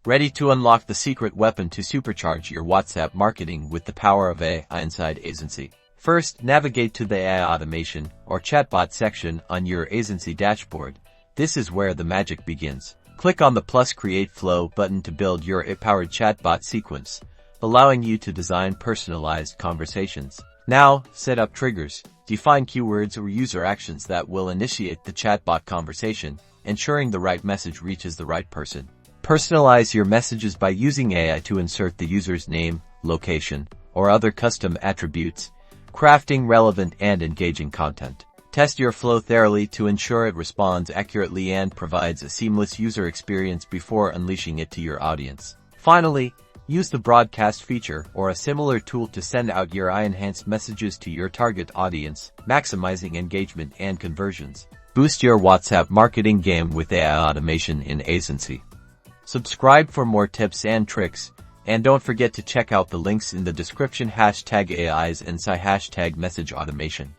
Ready to unlock the secret weapon to supercharge your WhatsApp marketing with the power of AI inside Aisensy. First, navigate to the AI automation or chatbot section on your Aisensy dashboard. This is where the magic begins. Click on the plus Create Flow button to build your AI-powered chatbot sequence, allowing you to design personalized conversations. Now, set up triggers. Define keywords or user actions that will initiate the chatbot conversation, ensuring the right message reaches the right person. Personalize your messages by using AI to insert the user's name, location, or other custom attributes, crafting relevant and engaging content. Test your flow thoroughly to ensure it responds accurately and provides a seamless user experience before unleashing it to your audience. Finally, use the broadcast feature or a similar tool to send out your AI-enhanced messages to your target audience, maximizing engagement and conversions. Boost your WhatsApp marketing game with AI automation in Aisensy. Subscribe for more tips and tricks, and don't forget to check out the links in the description. #Aisensy #message automation.